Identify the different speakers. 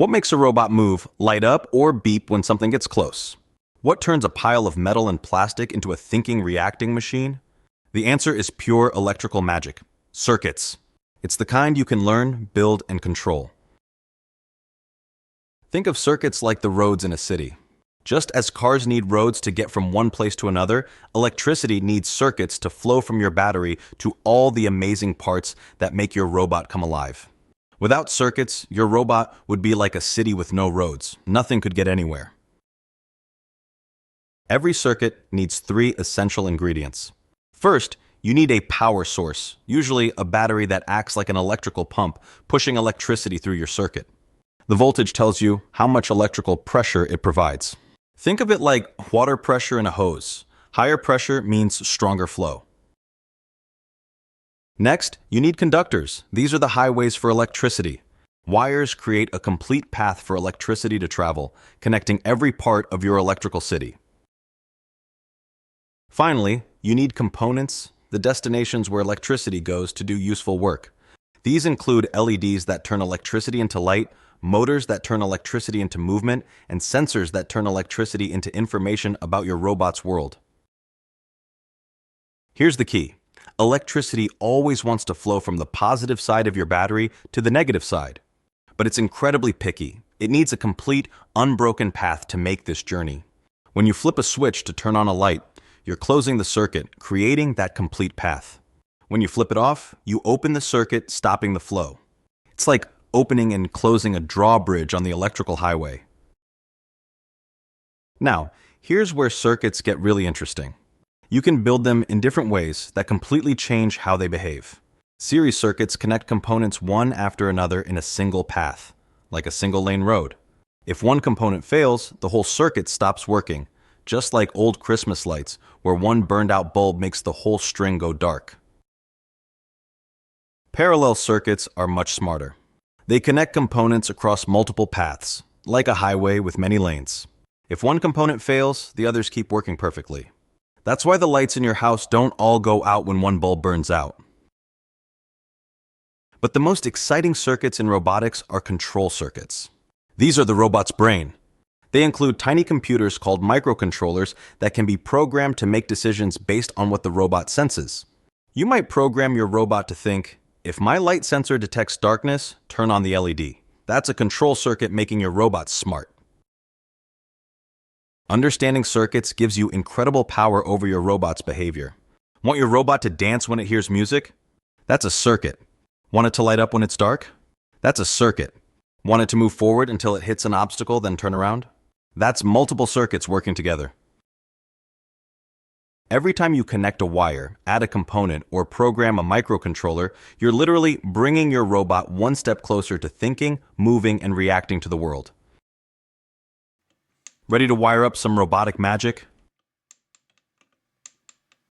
Speaker 1: What makes a robot move, light up, or beep when something gets close? What turns a pile of metal and plastic into a thinking, reacting machine? The answer is pure electrical magic. Circuits. It's the kind you can learn, build, and control. Think of circuits like the roads in a city. Just as cars need roads to get from one place to another, electricity needs circuits to flow from your battery to all the amazing parts that make your robot come alive. Without circuits, your robot would be like a city with no roads. Nothing could get anywhere. Every circuit needs three essential ingredients. First, you need a power source, usually a battery that acts like an electrical pump, pushing electricity through your circuit. The voltage tells you how much electrical pressure it provides. Think of it like water pressure in a hose. Higher pressure means stronger flow. Next, you need conductors. These are the highways for electricity. Wires create a complete path for electricity to travel, connecting every part of your electrical city. Finally, you need components, the destinations where electricity goes to do useful work. These include LEDs that turn electricity into light, motors that turn electricity into movement, and sensors that turn electricity into information about your robot's world. Here's the key. Electricity always wants to flow from the positive side of your battery to the negative side. But it's incredibly picky. It needs a complete, unbroken path to make this journey. When you flip a switch to turn on a light, you're closing the circuit, creating that complete path. When you flip it off, you open the circuit, stopping the flow. It's like opening and closing a drawbridge on the electrical highway. Now, here's where circuits get really interesting. You can build them in different ways that completely change how they behave. Series circuits connect components one after another in a single path, like a single-lane road. If one component fails, the whole circuit stops working, just like old Christmas lights, where one burned-out bulb makes the whole string go dark. Parallel circuits are much smarter. They connect components across multiple paths, like a highway with many lanes. If one component fails, the others keep working perfectly. That's why the lights in your house don't all go out when one bulb burns out. But the most exciting circuits in robotics are control circuits. These are the robot's brain. They include tiny computers called microcontrollers that can be programmed to make decisions based on what the robot senses. You might program your robot to think, if my light sensor detects darkness, turn on the LED. That's a control circuit making your robot smart. Understanding circuits gives you incredible power over your robot's behavior. Want your robot to dance when it hears music? That's a circuit. Want it to light up when it's dark? That's a circuit. Want it to move forward until it hits an obstacle, then turn around? That's multiple circuits working together. Every time you connect a wire, add a component, or program a microcontroller, you're literally bringing your robot one step closer to thinking, moving, and reacting to the world. Ready to wire up some robotic magic?